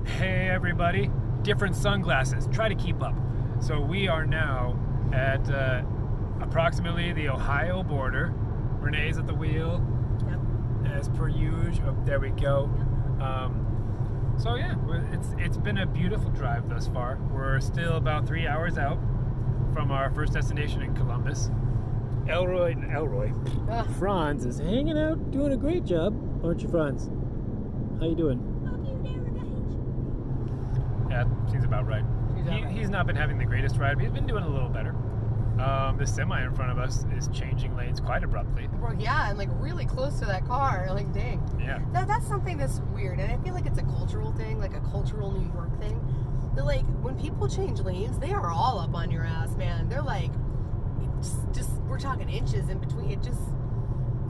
Hey everybody, different sunglasses. Try to keep up. So we are now at approximately the Ohio border. Renee's at the wheel. Yep. As per usual. Oh, there we go. Yep. So yeah, it's been a beautiful drive thus far. We're still about 3 hours out from our first destination in Columbus. Franz is hanging out, doing a great job, aren't you, Franz? How you doing? Yeah, seems about right. He's not been having the greatest ride, but he's been doing a little better. The semi in front of us is changing lanes quite abruptly. Yeah, and like really close to that car. Like, dang. Yeah. That's something that's weird, and I feel like it's a cultural thing, like a cultural New York thing. But like when people change lanes, they are all up on your ass, man. They're like, just we're talking inches in between. It just.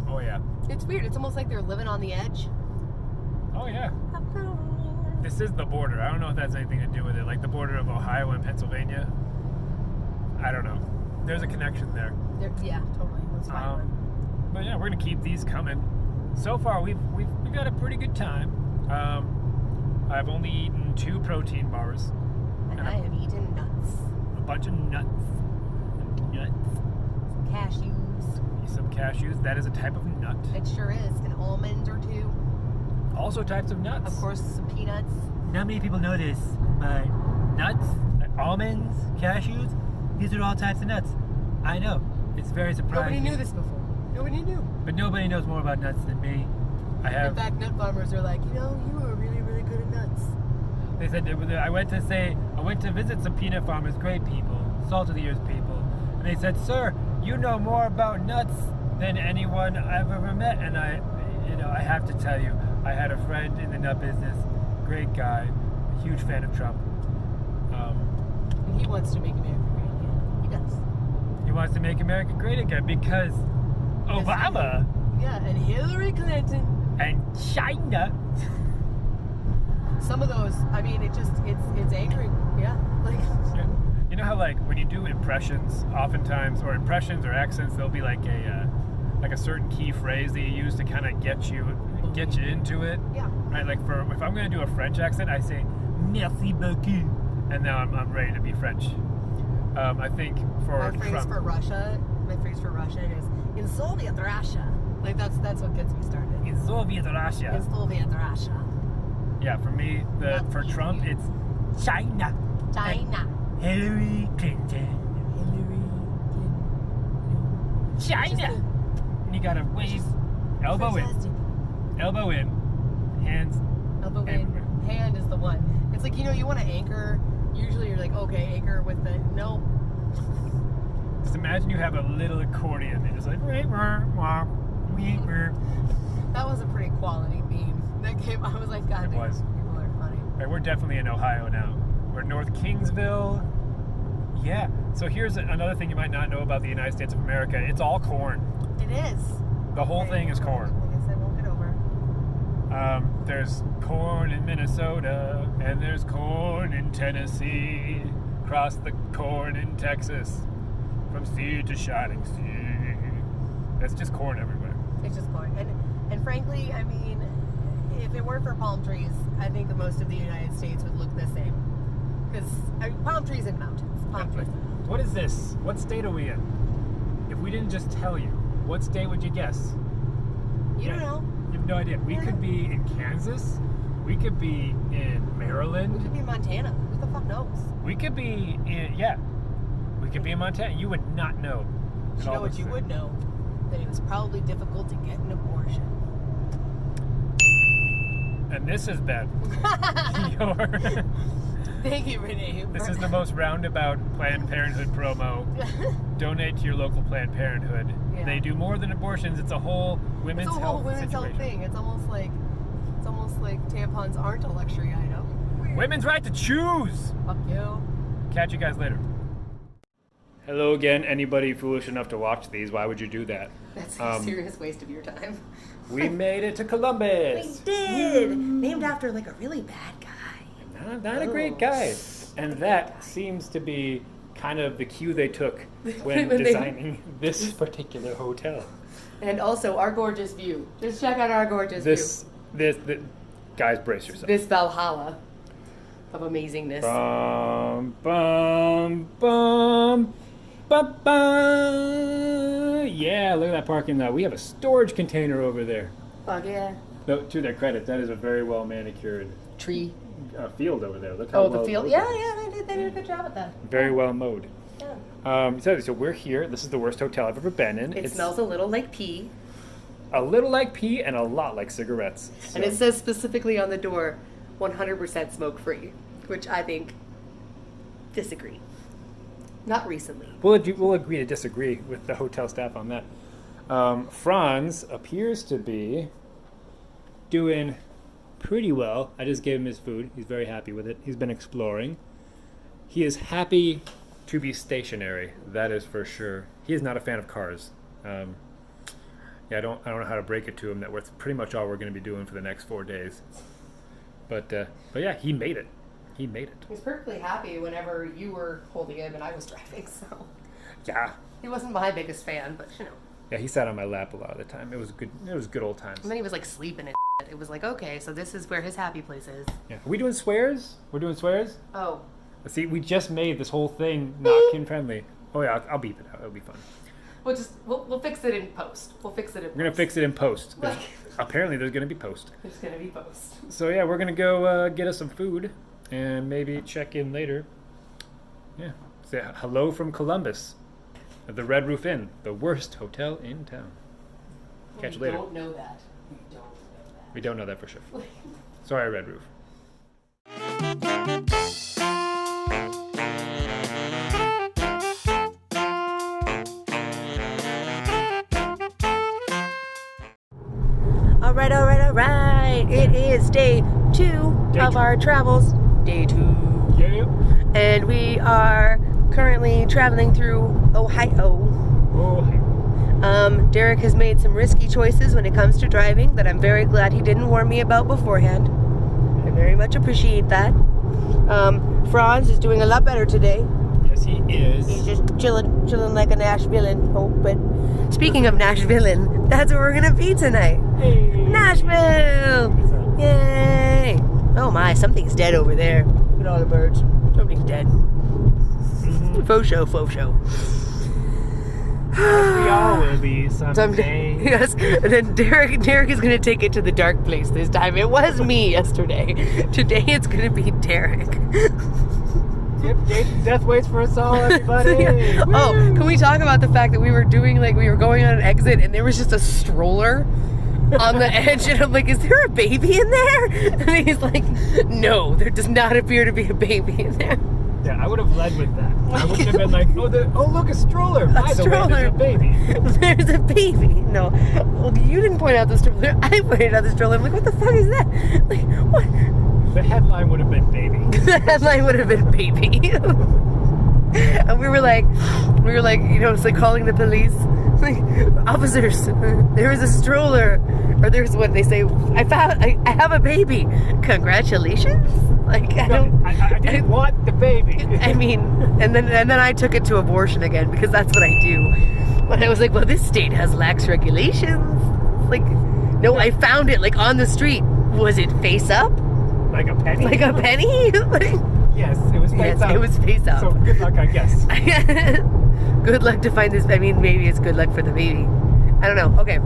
Oh yeah. It's weird. It's almost like they're living on the edge. Oh yeah. This is the border. I don't know if that's anything to do with it. Like the border of Ohio and Pennsylvania. I don't know. There's a connection there. Yeah, totally. That's fine. But yeah, we're gonna keep these coming. So far, we've got a pretty good time. I've only eaten 2 protein bars. And I have eaten nuts. A bunch of nuts. Some cashews. Some cashews. That is a type of nut. It sure is. An almond or 2. Also types of nuts. Of course, some peanuts. Not many people know this, but nuts, like almonds, cashews, these are all types of nuts. I know. It's very surprising. Nobody knew this before. Nobody knew. But nobody knows more about nuts than me. In fact, nut farmers are like, you are really, really good at nuts. They said I went to visit some peanut farmers, great people, salt of the earth people, and they said, "Sir, you know more about nuts than anyone I've ever met." And I have to tell you, I had a friend in the nut business, great guy, a huge fan of Trump. And he wants to make America great again. He does. He wants to make America great again because Obama. Yeah, and Hillary Clinton. And China. Some of those, I mean, it's angering. Yeah, like. Yeah. You know how like when you do impressions, oftentimes, or impressions or accents, there'll be like a certain key phrase that you use to kind of get you into it. Yeah. Right. Like if I'm gonna do a French accent, I say merci beaucoup, and now I'm ready to be French. I think for my phrase Trump, for Russia is in Soviet Russia. Like that's what gets me started. In Soviet Russia. In Soviet Russia. yeah, for me, for Trump, it's China. China. Hillary Clinton. China. and you gotta wave, elbow in, hands. Elbow in. everywhere. Hand is the one. It's like, you want to anchor. Usually you're like, okay, anchor with the, no. Just imagine you have a little accordion and it's like, That was a pretty quality meme. That came, I was like, God, It was. people are funny. Right, we're definitely in Ohio now. We're North Kingsville. Yeah. So here's another thing you might not know about the United States of America. It's all corn. It is. The whole thing is corn. I guess I won't get over. There's corn in Minnesota, and there's corn in Tennessee. Across the corn in Texas, from sea to shining sea. That's just corn everywhere. It's just corn. And frankly, I mean, if it weren't for palm trees, I think that most of the United States would look the same. Because palm trees and mountains. Palm trees. What is this? What state are we in? If we didn't just tell you, what state would you guess? You don't know. You have no idea. We could be in Kansas. We could be in Maryland. We could be in Montana. Who the fuck knows? We could be in, yeah. We could be in Montana. You would not know. But you know what you would know? That it was probably difficult to get an abortion. And this has been your... Thank you, Renee. This is the most roundabout Planned Parenthood promo. Donate to your local Planned Parenthood. Yeah. They do more than abortions. It's a whole women's it's a health whole women's situation. health thing. It's almost like tampons aren't a luxury item. Women's right to choose. Fuck you. Catch you guys later. Hello again. Anybody foolish enough to watch these, why would you do that? That's a serious waste of your time. We made it to Columbus. We did. Named after like a really bad guy. Not a great guy. And that seems to be kind of the cue they took when designing this particular hotel. And also our gorgeous view. Just check out our gorgeous view. Guys, brace yourself. This Valhalla of amazingness. Bum, bum, bum, bum, bum. Yeah, look at that parking lot. We have a storage container over there. Fuck yeah. Though, to their credit, that is a very well manicured Tree. field over there. Look how The well field? mowed Yeah, it is. they did a good job at that. Very well mowed. Yeah. So we're here. This is the worst hotel I've ever been in. It smells a little like pee. A little like pee and a lot like cigarettes. So. And it says specifically on the door, 100% smoke-free, which I think disagree. Not recently. We'll agree to disagree with the hotel staff on that. Franz appears to be doing pretty well. I just gave him his food. He's very happy with it. He's been exploring. He is happy to be stationary. That is for sure. He is not a fan of cars. I don't know how to break it to him that that's pretty much all we're going to be doing for the next 4 days. But yeah, he made it. He made it. He was perfectly happy whenever you were holding him and I was driving, so. Yeah. He wasn't my biggest fan, but you know. Yeah, he sat on my lap a lot of the time. It was good. It was good old times. And then he was like sleeping and shit. It was like, okay, so this is where his happy place is. Yeah. Are we doing swears? We're doing swears? Oh. See, we just made this whole thing not kid friendly. Oh yeah, I'll beep it out. It'll be fun. We'll fix it in post. We're gonna fix it in post. Apparently, there's gonna be post. There's gonna be post. So yeah, we're gonna go get us some food and maybe check in later. Yeah. Say hello from Columbus, at the Red Roof Inn, the worst hotel in town. Catch you later. We don't know that. We don't know that for sure. Sorry, Red Roof. All right. It is day 2 of our travels. Day 2. Yeah. And we are currently traveling through Ohio. Derek has made some risky choices when it comes to driving that I'm very glad he didn't warn me about beforehand. I very much appreciate that. Franz is doing a lot better today. Yes, he is. He's just chilling like a Nashvillean. Oh, but speaking of Nashvillean, that's where we're gonna be tonight. Hey. Nashville! Yay! Oh my, something's dead over there. Look at all the birds. Something's dead. Mm-hmm. Faux show. We all will be someday. Yes, and then Derek is gonna take it to the dark place this time. It was me yesterday. Today it's gonna be Derek. Yep, death waits for us all, everybody. Oh, can we talk about the fact that we were going on an exit and there was just a stroller on the edge, and I'm like, is there a baby in there? And he's like, no, there does not appear to be a baby in there. Yeah, I would have led with that. I wouldn't have been like, oh look, a stroller. By the way, there's a baby. There's a baby. No, well, you didn't point out the stroller. I pointed out the stroller. I'm like, what the fuck is that? Like, what? The headline would have been baby. The headline would have been baby. And we were like, it's like calling the police. Like, officers, there is a stroller. Or there's what they say, I have a baby. Congratulations. Like, I didn't want the baby. I mean, and then I took it to abortion again because that's what I do. But I was like, well, this state has lax regulations. Like, no, I found it like on the street. Was it face up? Like a penny? Like a penny? Yes, it was face up. It was face up. So good luck, I guess. Good luck to find this. I mean, maybe it's good luck for the baby. I don't know. Okay.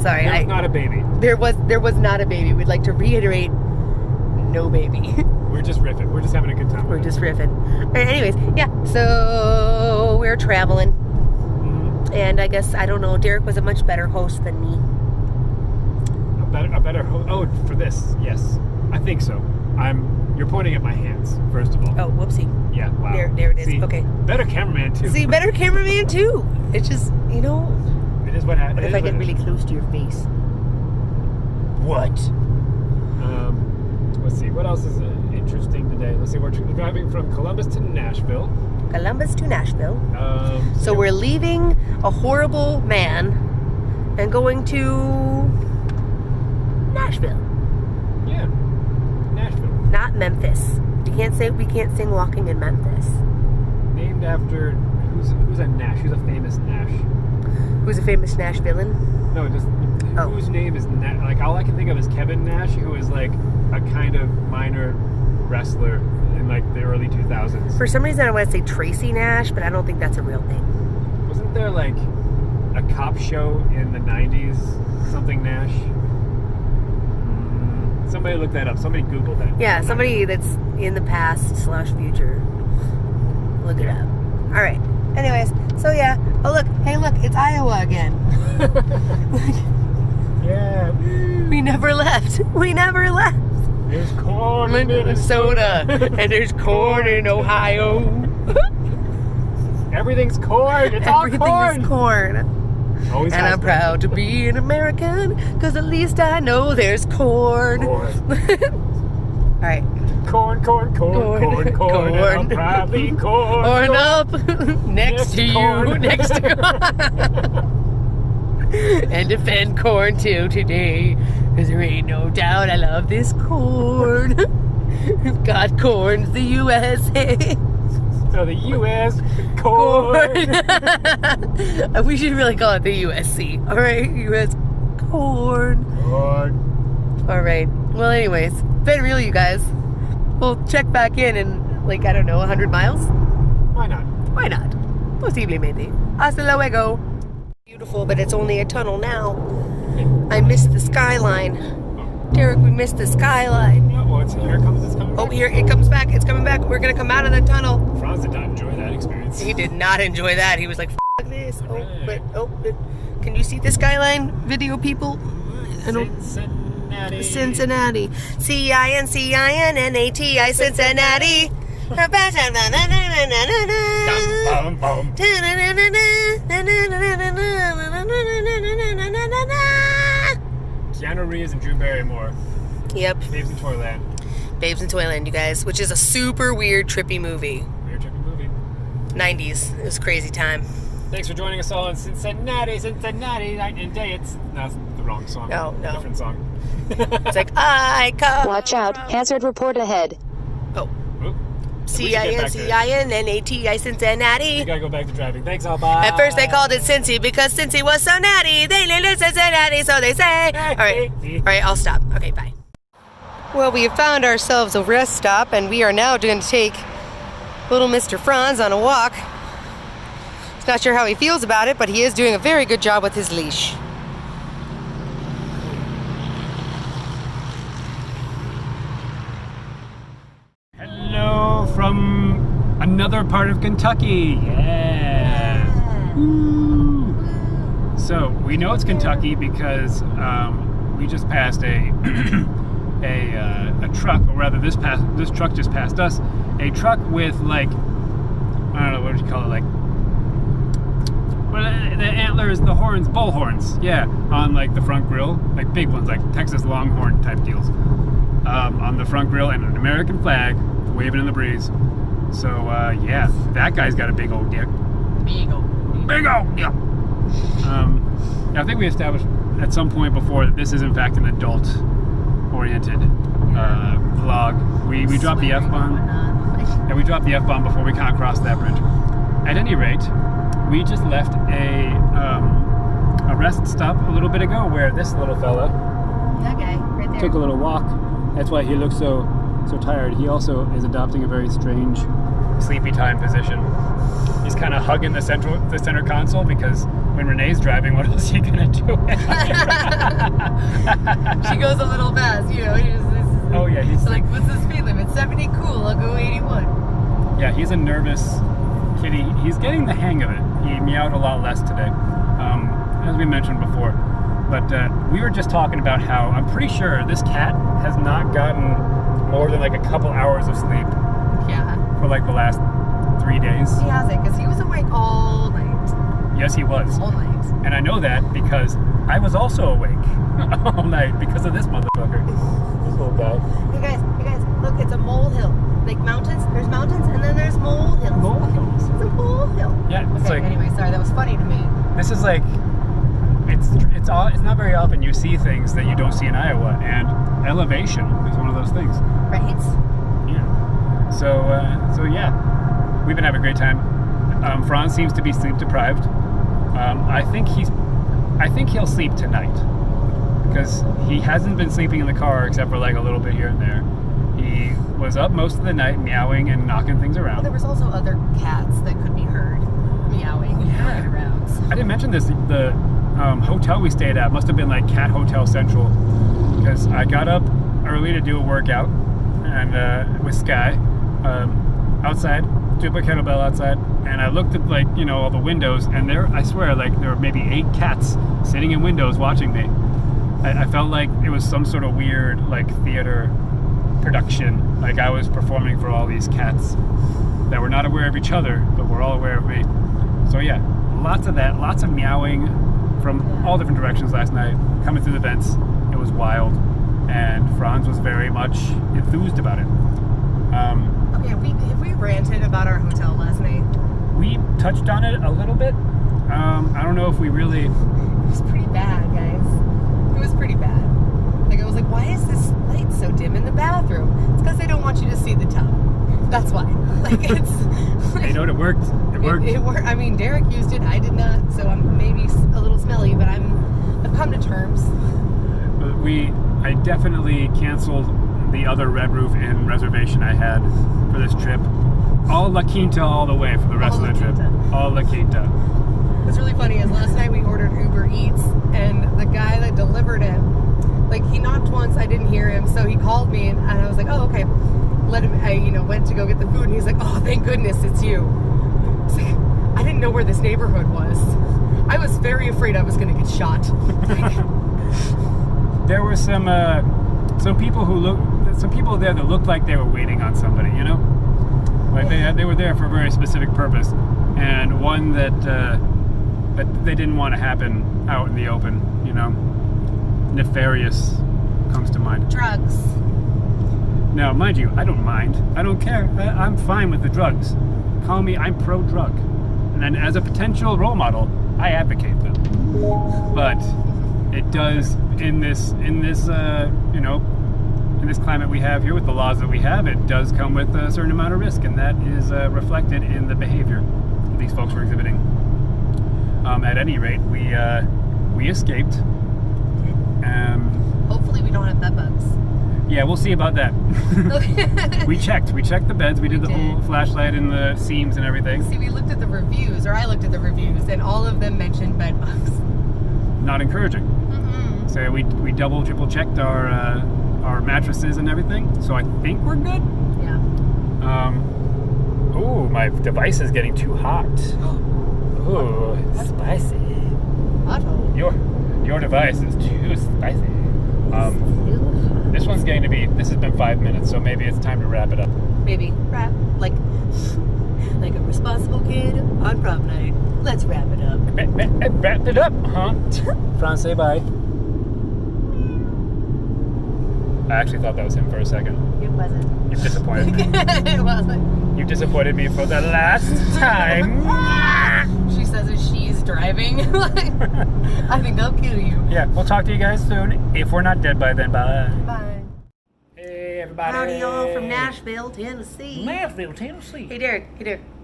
Sorry. There was not a baby. There was not a baby. We'd like to reiterate, no baby. We're just riffing. We're just having a good time. We're just riffing. All right, anyways, yeah. So we're traveling. Mm-hmm. And I guess, I don't know, Derek was a much better host than me. A better host? Oh, for this, yes. I think so. You're pointing at my hands, first of all. Oh, whoopsie. Yeah, wow. There it is. See, okay. Better cameraman, too. See, better cameraman, too. It's just, It is what happens. What if I get really close to your face? What? Let's see. What else is interesting today? Let's see. We're driving from Columbus to Nashville. So we're leaving a horrible man and going to Nashville. Yeah, Nashville. Not Memphis. We can't sing Walking in Memphis. named after who's a Nash? Who's a famous Nash? Who's a famous Nash villain? No, just Oh. whose name is Nash? Like all I can think of is Kevin Nash, who is like a kind of minor wrestler in like the early 2000s. For some reason, I want to say Tracy Nash, but I don't think that's a real name. Wasn't there like a cop show in the 90s? Something Nash? Somebody look that up. Somebody Google that. Yeah, somebody that's in the past / future. Look it up. All right. Anyways, so yeah. Oh look, hey look, it's Iowa again. Yeah. We never left. We never left. There's corn in Minnesota, and there's corn in Ohio. Everything's corn. It's all Everything corn. is corn. Always And has I'm been. proud to be an American, because at least I know there's corn. Corn. All right. Corn, corn, corn, corn, corn, and I'm proudly corn. Corn up next to you, corn. next to and defend corn till today, because there ain't no doubt I love this corn. God corns the USA. So the U.S. corn. We should really call it the USC. All right, US corn. Corn. All right. Well, anyways, been real, you guys. We'll check back in like, I don't know, 100 miles. Why not? Why not? Posiblemente. Hasta luego. Beautiful, but it's only a tunnel now. I missed the skyline. Derek, we missed the skyline. Yeah, well, here it's coming. Oh, here it comes back. It's coming back. We're gonna come out of the tunnel. Franz did not enjoy that experience. He did not enjoy that. He was like, "F this." But can you see the skyline, video people? I don't. Cincinnati. Cincinnati. Cincinnati. Cincinnati. Bum, bum. Keanu Reeves and Drew Barrymore. Yep. Babes in Toyland. Babes in Toyland, you guys, which is a super weird, trippy movie. Weird trippy movie. 90s. It was a crazy time. Thanks for joining us all in Cincinnati, night and day. It's the wrong song. No. Different song. It's like, I come. Watch out, hazard report ahead. Oh. Oop. Cincinnati, Cincinnati. We gotta go back to driving. Thanks, all. Bye. At first they called it Cincy because Cincy was so natty. They named it Cincinnati, so they say. All right, I'll stop. Okay, bye. Well, we have found ourselves a rest stop, and we are now going to take little Mr. Franz on a walk. He's not sure how he feels about it, but he is doing a very good job with his leash. Hello from another part of Kentucky. Yeah. Woo. So we know it's Kentucky because we just passed a truck, or rather, this truck just passed us. A truck with like, I don't know, what would you call it, like, well, the antlers, the horns, bull horns, yeah, on like the front grille, like big ones, like Texas Longhorn type deals, on the front grille, and an American flag waving in the breeze. So yeah, that guy's got a big old dick. Big old, yeah. I think we established at some point before that this is in fact an adult-oriented vlog. We dropped the F-bomb. Yeah, we dropped the F-bomb before we kind of crossed that bridge. At any rate, we just left a rest stop a little bit ago where this little fella That guy, right there. took a little walk. That's why he looks so tired. He also is adopting a very strange sleepy time position. He's kind of hugging the center console because when Renee's driving, what else is he gonna do? She goes a little fast, you know. Oh yeah, he's like, what's the speed limit? 70, cool, I'll go 81. Yeah, he's a nervous kitty. He's getting the hang of it. He meowed a lot less today, as we mentioned before. But we were just talking about how I'm pretty sure this cat has not gotten more than like a couple hours of sleep Yeah. for like the last 3 days. He hasn't, because he was awake all night. Yes, he was. All night. And I know that because I was also awake all night because of this motherfucker. This little guy. Hey guys, look, it's a molehill. Like mountains, there's mountains, and then there's molehills. Molehills. It's a molehill. Yeah, it's Okay, like, anyway, sorry, that was funny to me. this is like, it's not very often you see things that you don't see in Iowa, and elevation is one of those things. Right? Yeah. So yeah, we've been having a great time. Franz seems to be sleep deprived. I think he'll sleep tonight because he hasn't been sleeping in the car except for like a little bit here and there. He was up most of the night meowing and knocking things around. Well, there was also other cats that could be heard meowing and running around. I didn't mention this. The hotel we stayed at must have been like Cat Hotel Central because I got up early to do a workout and with Sky outside, do a kettlebell outside, and I looked at like all the windows, and I swear like there were maybe 8 cats sitting in windows watching me. I felt like it was some sort of weird like theater production, like I was performing for all these cats that were not aware of each other, but were all aware of me. So yeah, lots of that, lots of meowing from all different directions last night, coming through the vents. It was wild, and Franz was very much enthused about it. Okay, have we ranted about our hotel last night? We touched on it a little bit. I don't know if we really... It was pretty bad, guys. It was pretty bad. Like, I was like, why is this light so dim in the bathroom? It's because they don't want you to see the tub. That's why. Like, it's... Like, You know what? It worked. It worked. It worked. I mean, Derek used it. I did not. So I'm maybe a little smelly, but I've come to terms. I definitely canceled the other Red Roof Inn reservation I had for this trip. All La Quinta all the way for the rest All of the La trip. Quinta. All La Quinta. What's really funny is last night we ordered Uber Eats, and the guy that delivered it, like, he knocked once, I didn't hear him, so he called me, and I was like, oh, okay. I went to go get the food, and he's like, oh, thank goodness it's you. It's like, I didn't know where this neighborhood was. I was very afraid I was going to get shot. There were some people there that looked like they were waiting on somebody, like they were there for a very specific purpose, and one that they didn't want to happen out in the open. Nefarious comes to mind. Drugs. Now, mind you, I don't mind. I don't care. I'm fine with the drugs. Call me, I'm pro-drug. And then as a potential role model, I advocate them. But it does, in this climate we have here with the laws that we have, it does come with a certain amount of risk, and that is reflected in the behavior these folks were exhibiting. At any rate, we escaped. Hopefully we don't have bed bugs. Yeah, we'll see about that. We checked the beds. We did the whole flashlight and the seams and everything. See, we looked at the reviews, or I looked at the reviews, and all of them mentioned bed bugs. Not encouraging. Mm-hmm. So we double, triple checked our mattresses and everything. So I think we're good. Yeah. Oh, my device is getting too hot. Oh, spicy. Otto. Your device is too spicy. This one's going to be. This has been 5 minutes, so maybe it's time to wrap it up. Maybe wrap like a responsible kid on prom night. Let's wrap it up. Wrap it up, huh? Franz, say bye. I actually thought that was him for a second. It wasn't. You've disappointed me. It wasn't. You've disappointed me for the last time. She says as she's driving. I think I'll kill you. Yeah, we'll talk to you guys soon. If we're not dead by then, bye. Bye. Hey, everybody. Howdy, y'all from Nashville, Tennessee. Nashville, Tennessee. Hey, Derek.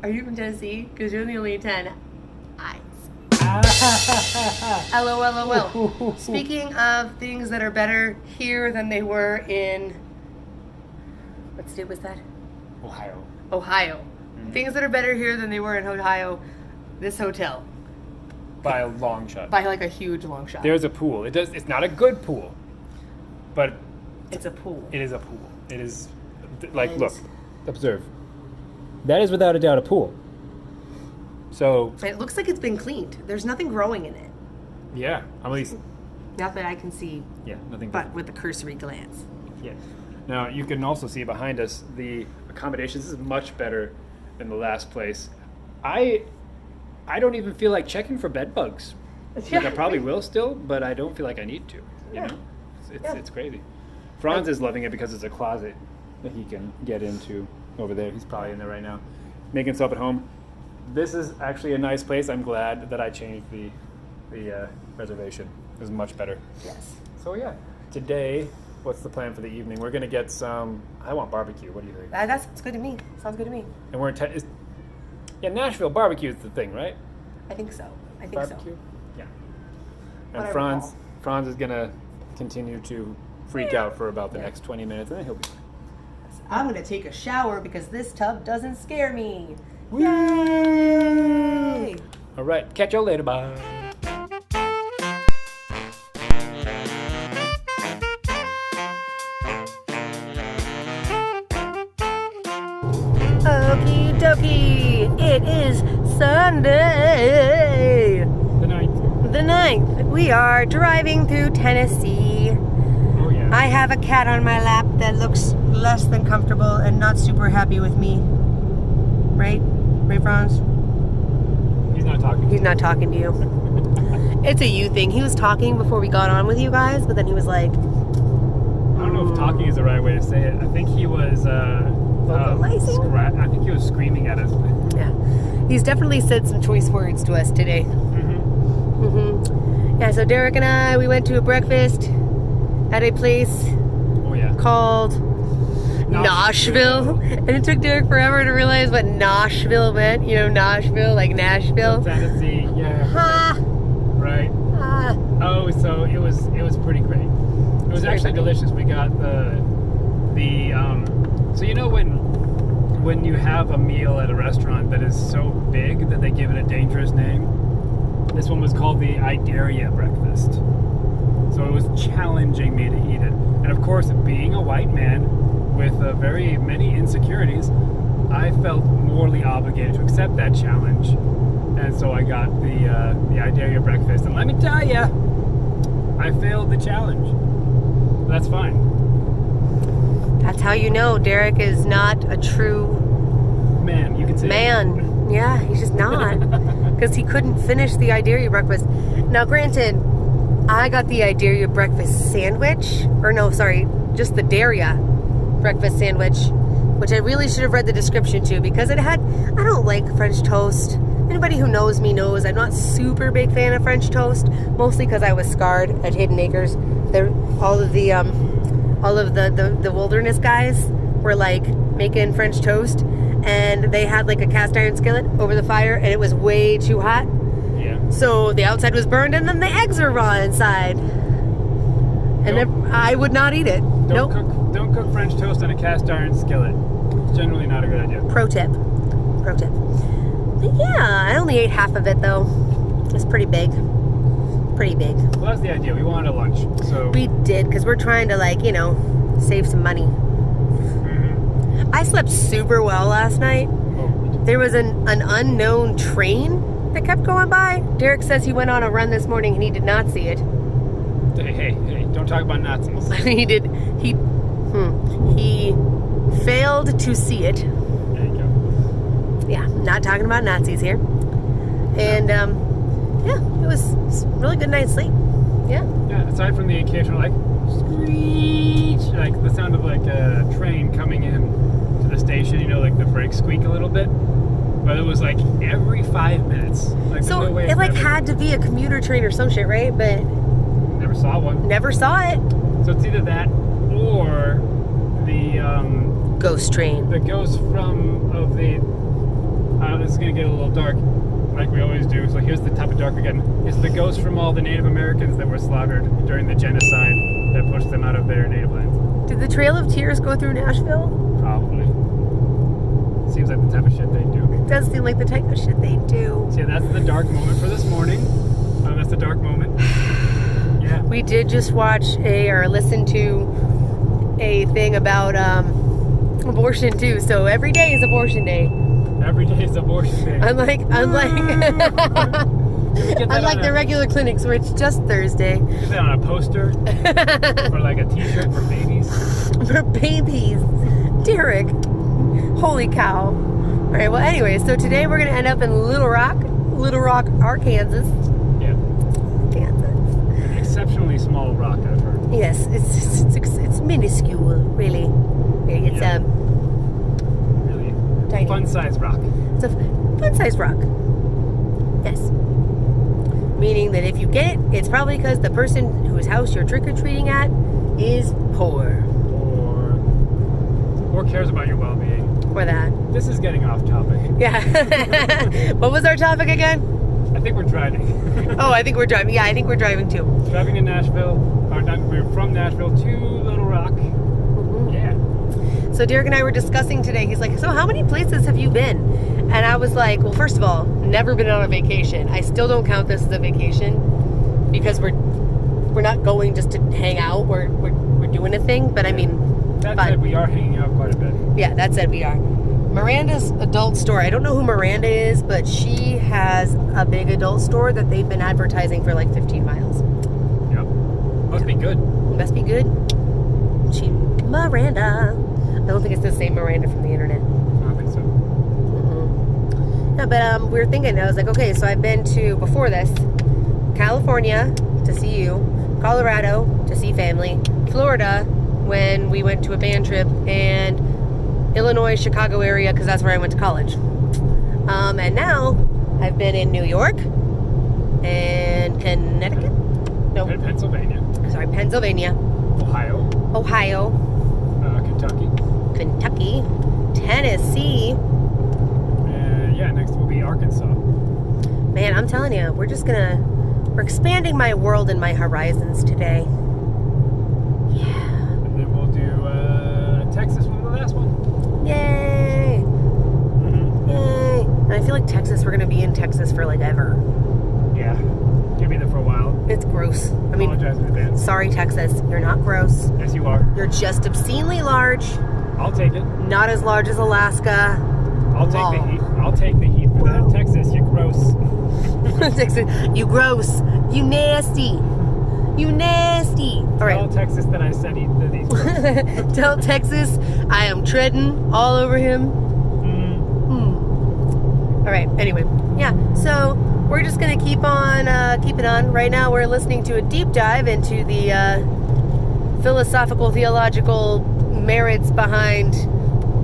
Are you from Tennessee? Because you're the only 10 eyes. LOL. Speaking of things that are better here than they were in... What state was that? Ohio. Mm-hmm. Things that are better here than they were in Ohio. This hotel. By a long shot. By like a huge long shot. There's a pool. It's not a good pool, but It's a pool. it is a pool. It is like, look, observe. That is without a doubt a pool. So It looks like it's been cleaned. There's nothing growing in it. yeah, at least Not that I can see, nothing. but with a cursory glance. Yeah. Now you can also see behind us the accommodations. This is much better than the last place. I don't even feel like checking for bed bugs. Like I probably will still, but I don't feel like I need to. You know, it's crazy. Franz is loving it because it's a closet that he can get into over there. He's probably in there right now, making himself at home. This is actually a nice place. I'm glad that I changed the reservation. It was much better. Yes. So yeah, today, what's the plan for the evening? We're gonna get some. I want barbecue. What do you think? That sounds good to me. And And we're Yeah, Nashville barbecue is the thing, right? I think so. Barbecue. Yeah. And Whatever, Franz is gonna continue to freak out for about the next 20 minutes, and then he'll be fine. I'm gonna take a shower because this tub doesn't scare me. Woo! Yay! All right, catch y'all later. Bye. Okie dokie, it is Sunday, The ninth. the 9th. We are driving through Tennessee. Oh yeah. I have a cat on my lap that looks less than comfortable and not super happy with me. Right? Right, Franz? He's not talking. He's not talking to you. It's a you thing. He was talking before we got on with you guys, but then he was like... I don't know if talking is the right way to say it. I think he was vocalizing? I think he was screaming at us. Yeah. He's definitely said some choice words to us today. Mm-hmm. Yeah, so Derek and I, we went to a breakfast at a place Oh yeah. called Nashville. And it took Derek forever to realize what Nashville meant. You know, Nashville, like Nashville. Tennessee. Yeah. Ha! Right. Ah. Oh, so it was pretty great. It was very actually funny. delicious. We got the so you know when you have a meal at a restaurant that is so big that they give it a dangerous name. This one was called the Idaria breakfast. So it was challenging me to eat it. And of course, being a white man with very many insecurities, I felt morally obligated to accept that challenge. And so I got the Idaria breakfast. And let me tell you, I failed the challenge. That's fine. That's how you know Derek is not a true Man, you can say man. Yeah, he's just not. Because he couldn't finish the Idaria breakfast. Now, granted, I got the Idaria breakfast sandwich. Or no, sorry, just the Daria breakfast sandwich. Which I really should have read the description to. Because it had, I don't like French toast. Anybody who knows me knows I'm not super big fan of French toast. Mostly because I was scarred at Hidden Acres. All of the wilderness guys were like making French toast. And they had like a cast iron skillet over the fire, and it was way too hot. Yeah. So the outside was burned, and then the eggs were raw inside. And then I would not eat it. Nope. Don't cook French toast on a cast iron skillet. It's generally not a good idea. Pro tip. But yeah, I only ate half of it though. It's pretty big. Well, that's the idea. We wanted a lunch, so We did, because we're trying to save some money. I slept super well last night. There was an unknown train that kept going by. Derek says he went on a run this morning and he did not see it. Hey, don't talk about Nazis. He failed to see it. There you go. Yeah, not talking about Nazis here. And yeah, it was a really good night's sleep. Yeah. Yeah, aside from the occasional screech, like the sound of like a train coming in to the station, you know, like the brakes squeak a little bit. But it was like every 5 minutes. Like So no way it had to be a commuter train or some shit, right? But never saw one. never saw it. So it's either that or the Ghost train. the ghost this is gonna get a little dark, like we always do. So here's the type of dark again. It's the ghost from all the Native Americans that were slaughtered during the genocide that pushed them out of their native lands. Did the Trail of Tears go through Nashville? Probably. Seems like the type of shit they do. It does seem like the type of shit they do. So yeah, that's the dark moment for this morning. That's the dark moment. Yeah. We did just watch or listen to a thing about abortion too. So every day is abortion day. Every day is abortion day. Unlike the regular clinics where it's just Thursday. Get that on a poster or like a t-shirt for babies. For babies. Derek. Holy cow. All right, well anyway, so today we're going to end up in Little Rock, Arkansas. Yeah. Kansas. An exceptionally small rock, I've heard. Yes, it's minuscule, really. It's Yeah. Really tiny. fun-sized rock. It's a fun-sized rock. Yes. Meaning that if you get it, it's probably because the person whose house you're trick-or-treating at is poor. Or cares about your well-being. or that. This is getting off topic. Yeah. What was our topic again? I think we're driving. Oh, I think we're driving. Yeah, I think we're driving too. Driving to Nashville. We're from Nashville to Little Rock. Yeah. So Derek and I were discussing today. He's like, so how many places have you been? And I was like, well, first of all, never been on a vacation. I still don't count this as a vacation because we're not going just to hang out. We're doing a thing. But I mean, That fun. said, we are hanging out quite a bit. Yeah, that said we are. Miranda's adult store. I don't know who Miranda is, but she has a big adult store that they've been advertising for like 15 miles. Yep. Must be good. Must be good. Miranda. I don't think it's the same Miranda from the internet. I don't think so. Yeah, but we were thinking, I was like, okay, so I've been to, before this, California to see you, Colorado to see family, Florida when we went to a band trip, and Illinois, Chicago area, because that's where I went to college. And now I've been in New York and Connecticut. No, Pennsylvania. sorry, Pennsylvania, Ohio, Kentucky. Kentucky, Tennessee. Yeah, next will be Arkansas. Man, I'm telling you, we're expanding my world and my horizons today. Yeah. And then we'll do Texas for the last one. Yay! Yay! And I feel like Texas, we're gonna be in Texas for like ever. Yeah. You'll be there for a while. It's gross. I mean, Apologize in advance. sorry, Texas. You're not gross. Yes, you are. You're just obscenely large. I'll take it. Not as large as Alaska. I'll take the heat. I'll take the heat for that. Texas, you're gross. Texas, you gross. You nasty. You nasty. All Tell right. Texas that I said that he's gross. Tell Texas I am treading all over him. All right. Anyway, yeah. So we're just gonna keep it on. Right now, we're listening to a deep dive into the philosophical, theological merits behind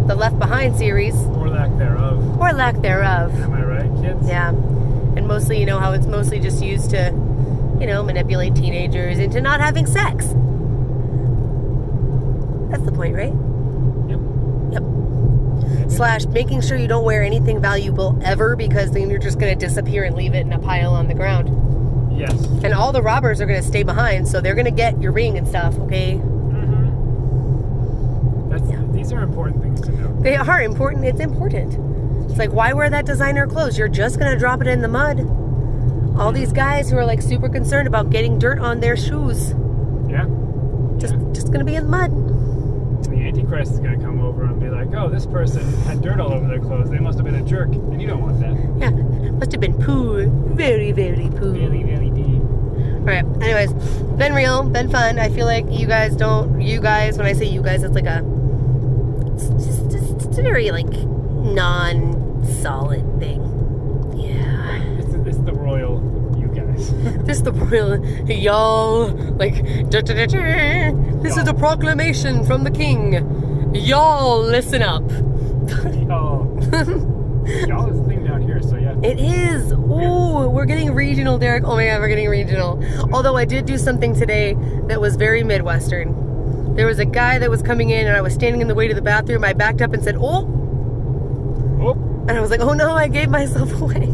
the Left Behind series, Or lack thereof. or lack thereof. Am I right, kids? Yeah, and mostly, how it's mostly just used to, manipulate teenagers into not having sex. That's the point, right? Yep. Slash making sure you don't wear anything valuable ever, because then you're just going to disappear and leave it in a pile on the ground. Yes. And all the robbers are going to stay behind, so they're going to get your ring and stuff, okay? These are important things to know. They are important. It's important. It's like, why wear that designer clothes? You're just going to drop it in the mud. All these guys who are like super concerned about getting dirt on their shoes. Yeah. Just going to be in the mud. The Antichrist is going to come over and be like, oh, this person had dirt all over their clothes. They must have been a jerk. And you don't want that. Yeah. Must have been poo. Very, very poo. Really, really deep. Alright, anyways, been real, been fun. I feel like when I say you guys, it's like it's a very like non-solid thing. Yeah. It's the royal you guys. This is the royal, y'all, like, this is a proclamation from the king. Y'all listen up. Y'all is a thing down here, so yeah. It is. Ooh, we're getting regional, Derek. Oh my God, we're getting regional. Although I did do something today that was very Midwestern. There was a guy that was coming in and I was standing in the way to the bathroom. I backed up and said, oh. And I was like, oh no, I gave myself away.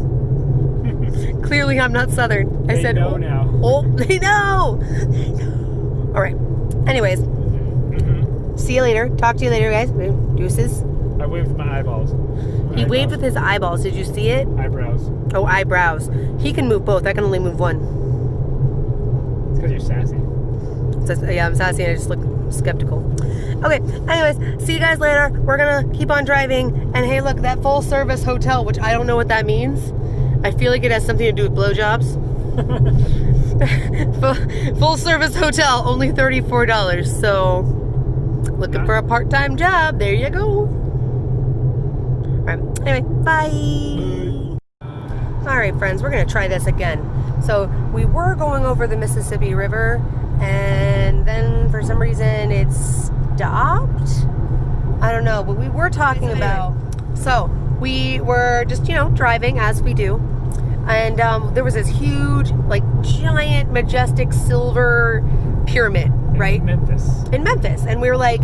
Clearly I'm not Southern. I said, know now. Oh, they know. They know. All right. Anyways. See you later. Talk to you later, guys. Deuces. I waved with my eyeballs. He waved with his eyeballs. Did you see it? Eyebrows. Oh, eyebrows. He can move both. I can only move one. It's because you're sassy. Yeah, I'm sassy and I just look skeptical. Okay, anyways, see you guys later. We're gonna keep on driving. And hey, look, that full service hotel, which I don't know what that means. I feel like it has something to do with blowjobs. Full service hotel, only $34. So, looking for a part-time job. There you go. Alright, anyway, bye. Alright, friends, we're going to try this again. So, we were going over the Mississippi River, and then for some reason it stopped. I don't know, but we were talking about... So, we were just, driving as we do. And there was this huge, like, giant, majestic silver pyramid right? Memphis. In Memphis. And we were like,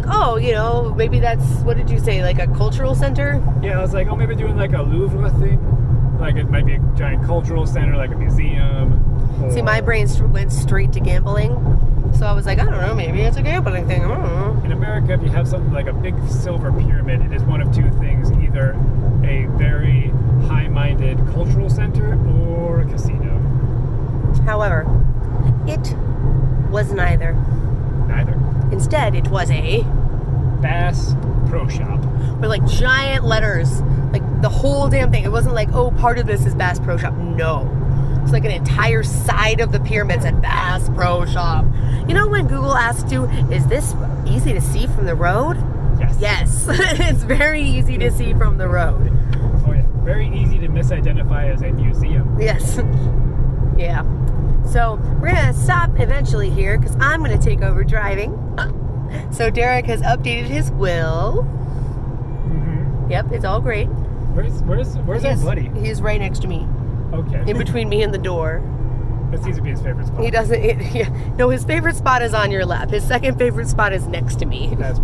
oh, you know, maybe that's, what did you say, like a cultural center? Yeah, I was like, oh, maybe doing like a Louvre thing. Like it might be a giant cultural center, like a museum. See, my brain went straight to gambling. So I was like, I don't know, maybe it's a gambling thing. I don't know. In America, if you have something like a big silver pyramid, it is one of two things: either a very high-minded cultural center or a casino. However, it was neither. Neither. Instead, it was a, Bass Pro Shop. with like giant letters, like the whole damn thing. It wasn't like, oh, part of this is Bass Pro Shop. No. It's like an entire side of the pyramid said Bass Pro Shop. You know when Google asks you, is this easy to see from the road? Yes. Yes. It's very easy to see from the road. Oh yeah. Very easy to misidentify as a museum. Yes. Yeah. So we're going to stop eventually here because I'm going to take over driving. So Derek has updated his will. Mm-hmm. Yep, it's all great. Where's our buddy? He's right next to me, Okay. in between me and the door. That seems to be his favorite spot. He doesn't. No, his favorite spot is on your lap. His second favorite spot is next to me That's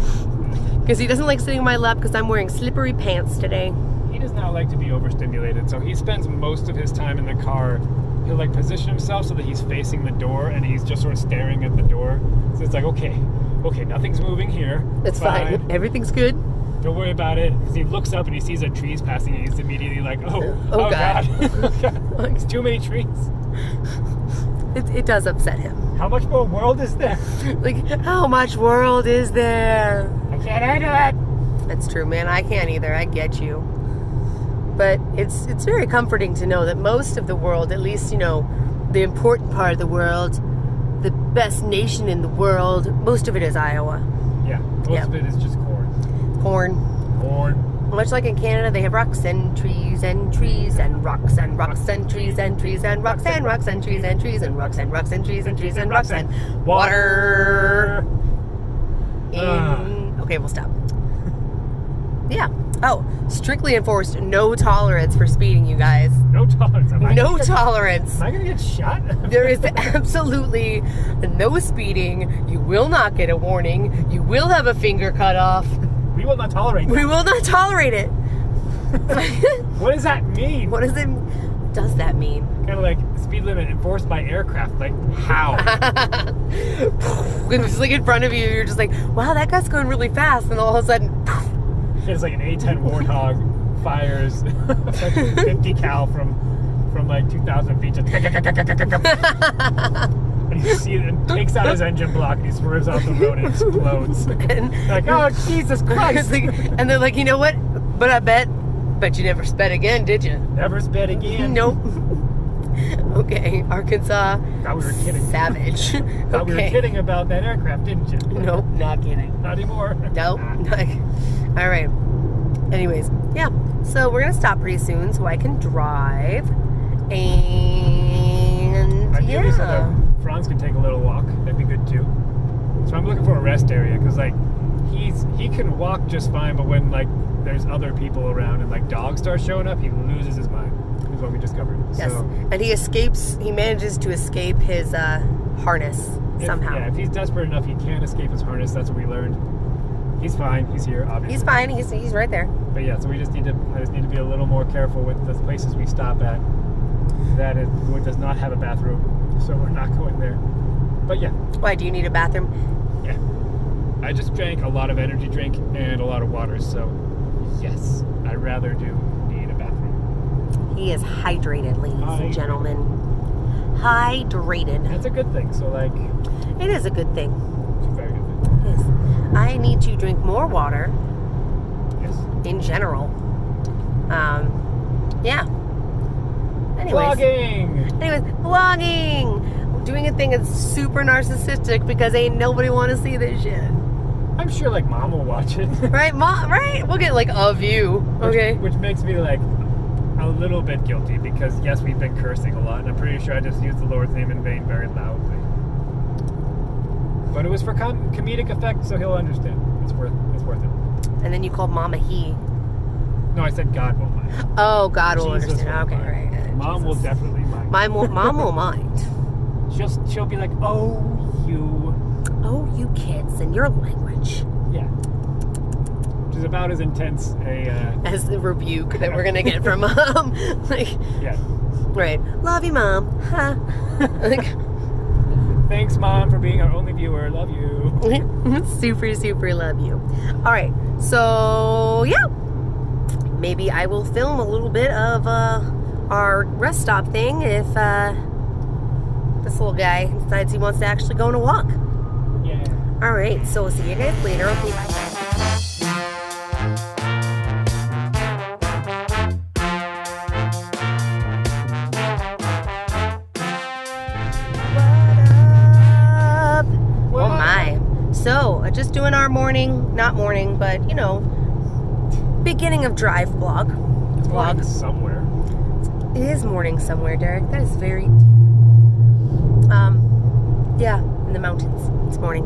because he doesn't like sitting on my lap because I'm wearing slippery pants today. He does not like to be overstimulated, so he spends most of his time in the car. He'll like position himself so that he's facing the door and he's just sort of staring at the door. So it's like, okay, nothing's moving here. It's fine. Everything's good. Don't worry about it. Because he looks up and he sees a trees passing and he's immediately like, oh God. It's too many trees. It does upset him. How much more world is there? Like, how much world is there? I can't handle it. That's true, man. I can't either. I get you. But it's very comforting to know that most of the world, at least, you know, the important part of the world, the best nation in the world, most of it is Iowa. Yeah, most of it is just corn. Corn. Much like in Canada, they have rocks and trees and trees and rocks and rocks and trees and trees and rocks and rocks and trees and trees and rocks and rocks and trees and trees and rocks and water. Okay, we'll stop. Yeah. Oh, strictly enforced no tolerance for speeding, you guys. No tolerance. No tolerance. Am I going to get shot? There is absolutely no speeding. You will not get a warning. You will have a finger cut off. We will not tolerate that. We will not tolerate it. What does that mean? What does that mean? Kind of like speed limit enforced by aircraft. Like, how? When it's like in front of you, you're just like, wow, that guy's going really fast. And all of a sudden, It's like an A-10 Warthog fires like 50 cal from like 2,000 feet. Just and you see it and takes out his engine block and he swerves off the road and explodes. and Like, oh, Jesus Christ. and they're like, you know what? But I bet you never sped again, did you? Never sped again. Nope. Okay, Arkansas. Thought we were kidding. Savage. Thought we were kidding about that aircraft, didn't you? Nope, not kidding. Not anymore. Nope. All right. Anyways, yeah. So we're gonna stop pretty soon so I can drive. And Ideally, so that Franz can take a little walk. That'd be good too. So I'm looking for a rest area because like he can walk just fine, but when like there's other people around and like dogs start showing up, he loses his mind. Is what we discovered. Yes, So, and he manages to escape his harness somehow. If he's desperate enough, he can escape his harness. That's what we learned. He's fine. He's here, obviously. He's fine. He's right there. But yeah, so I just need to be a little more careful with the places we stop at. That it does not have a bathroom, so we're not going there. But yeah. Why, do you need a bathroom? Yeah. I just drank a lot of energy drink and a lot of water, so yes, I rather do need a bathroom. He is hydrated, ladies and gentlemen. Hydrated. That's a good thing. So like, it is a good thing. it's a very good thing. Yes. I need to drink more water. Yes. In general. Yeah. Anyways, vlogging. Doing a thing that's super narcissistic because ain't nobody want to see this shit. I'm sure like Mom will watch it. Right, Mom? Right? We'll get like a view. Okay. Which makes me like a little bit guilty because yes, we've been cursing a lot, and I'm pretty sure I just used the Lord's name in vain very loudly. But it was for comedic effect, so he'll understand. It's worth it. And then you called Mom a he. No, I said God won't mind. Oh, God will Jesus understand. won't Okay, mind. right. Mom will definitely mind. Mom will mind. She'll be like, oh, you. Oh, you kids and your language. Yeah. Which is about as intense As the rebuke that we're gonna get from mom. Like, yeah. right. Love you, Mom. Huh. Like, Thanks, Mom, for being our only viewer. Love you. super, super love you. All right. So, yeah. Maybe I will film a little bit of our rest stop thing if this little guy decides he wants to actually go on a walk. Yeah. All right. So, we'll see you guys later. Okay, bye. Oh my. So, just doing our morning, not morning, but you know, beginning of drive vlog. It's morning somewhere. It is morning somewhere, Derek. That is very deep. Yeah, in the mountains. It's morning.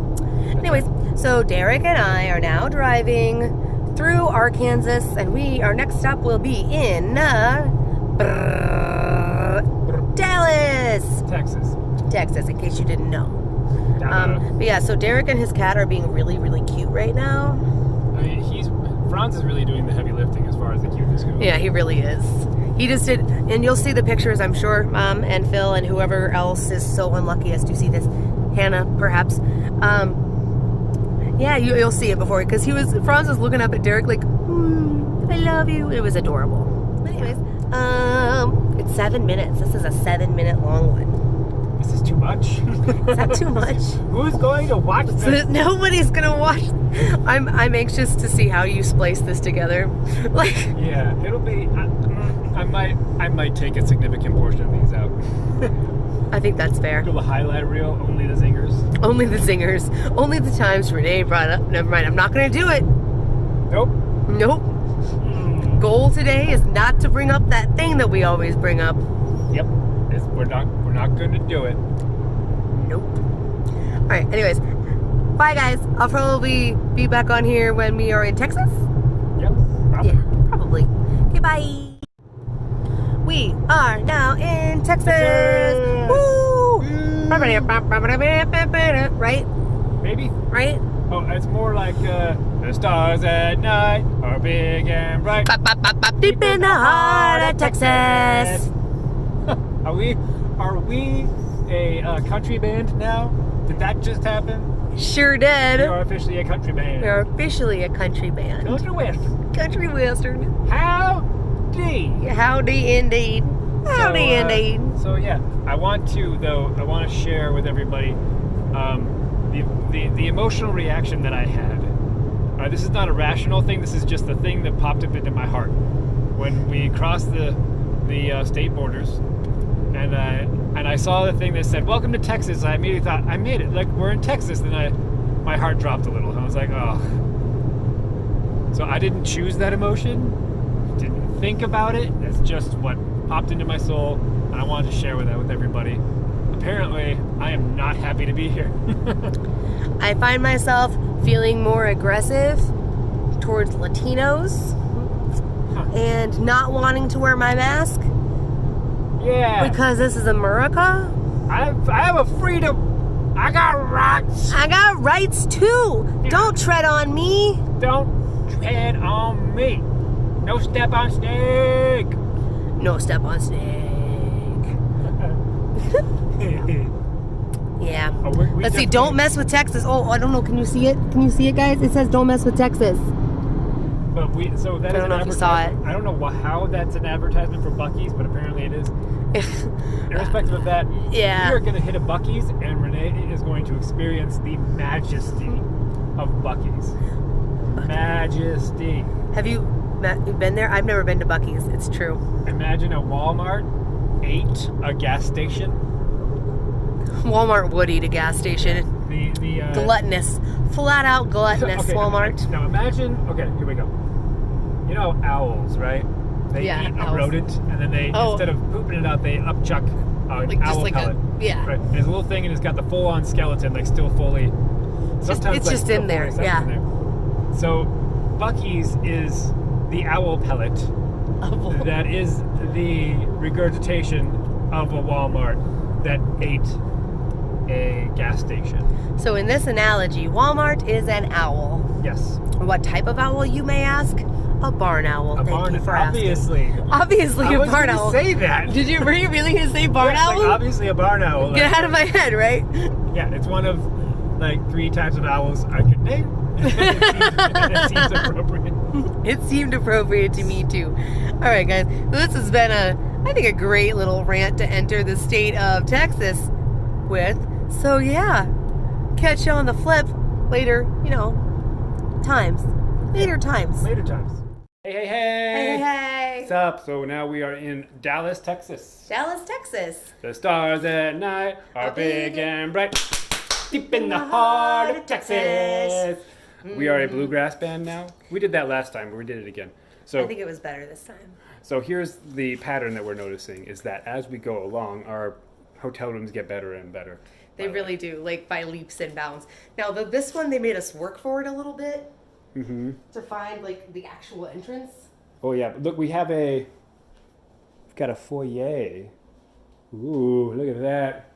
Anyways, so Derek and I are now driving through Arkansas, and our next stop will be in Dallas, Texas, in case you didn't know. But yeah, so Derek and his cat are being really, really cute right now. I mean, Franz is really doing the heavy lifting as far as the cuteness goes. Yeah, he really is. He just did, and you'll see the pictures, I'm sure, Mom and Phil and whoever else is so unlucky as to see this, Hannah, perhaps. Yeah, you'll see it before, because Franz was looking up at Derek like, I love you. It was adorable. Anyways, it's 7 minutes. This is a 7-minute long one. This is too much. Is that too much? Who's going to watch this? Nobody's gonna watch. I'm anxious to see how you splice this together. Like, yeah, it'll be. I might take a significant portion of these out. I think that's fair. Do a highlight reel, only the zingers. Only the zingers. Only the times Renee brought up. Never mind. I'm not gonna do it. Nope. Goal today is not to bring up that thing that we always bring up. Yep. We're not going to do it. Nope. All right. Anyways, bye guys. I'll probably be back on here when we are in Texas. Yep. Probably. Yeah, probably. Okay. Bye. We are now in Texas. Woo! Right? Maybe. Right? Oh, it's more like the stars at night are big and bright. Deep in the heart of Texas. Are we a country band now? Did that just happen? Sure did. We are officially a country band. We are officially a country band. Country western. Country western. Howdy. Howdy indeed. Howdy indeed. So yeah, I want to share with everybody the emotional reaction that I had. This is not a rational thing. This is just the thing that popped up into my heart when we crossed the state borders, and I saw the thing that said "Welcome to Texas." I immediately thought, I made it. Like, we're in Texas. Then my heart dropped a little. I was like, oh. So I didn't choose that emotion. Didn't think about it. It's just what popped into my soul, and I wanted to share that with everybody. Apparently, I am not happy to be here. I find myself feeling more aggressive towards Latinos and not wanting to wear my mask. Yeah. Because this is America. I have a freedom. I got rights. I got rights too. Yeah. Don't tread on me. Don't tread on me. No step on snake. No step on snake. Yeah. Oh, Let's see. Don't mess with Texas. Oh, I don't know. Can you see it? Can you see it, guys? It says "Don't mess with Texas." But so that I is don't an know if you saw it. I don't know how that's an advertisement for Buc-ee's, but apparently it is. Irrespective of that, Yeah. we are going to hit a Buc-ee's, and Renee is going to experience the majesty of Buc-ee's. Majesty. Have you been there? I've never been to Buc-ee's. It's true. Imagine a Walmart ate a gas station. Walmart would eat a gas station. The Gluttonous. Flat out gluttonous, okay, Walmart. Now imagine, okay, here we go. You know owls, right? They Yeah, eat a owls. rodent, and then they, instead of pooping it out, they upchuck an owl pellet. Yeah. Right? And it's a little thing, and it's got the full-on skeleton, like still fully. Sometimes it's like, just still in there, fully yeah. in there. So Buc-ee's is the owl pellet that is the regurgitation of a Walmart that ate a gas station. So in this analogy, Walmart is an owl. Yes. What type of owl, you may ask? A barn owl. Thank you for obviously. asking. Obviously I a was barn gonna owl. say that. Were you really going to say barn Yeah, owl? like, obviously a barn owl. Get out of my head, right? Yeah, it's one of like 3 types of owls I could name. It seems appropriate. It seemed appropriate to me too. All right, guys. So this has been I think a great little rant to enter the state of Texas with. So yeah, catch you on the flip later. Times. Later times. Later times. Hey, hey, hey. Hey, hey. What's up? So now we are in Dallas, Texas. Dallas, Texas. The stars at night are big and bright. Deep in the heart of Texas. We are a bluegrass band now. We did that last time, but we did it again. So I think it was better this time. So here's the pattern that we're noticing is that as we go along, our hotel rooms get better and better. They really do, like by leaps and bounds. Now, this one, they made us work for it a little bit to find like the actual entrance. Oh yeah, look, we've got a foyer. Ooh, look at that.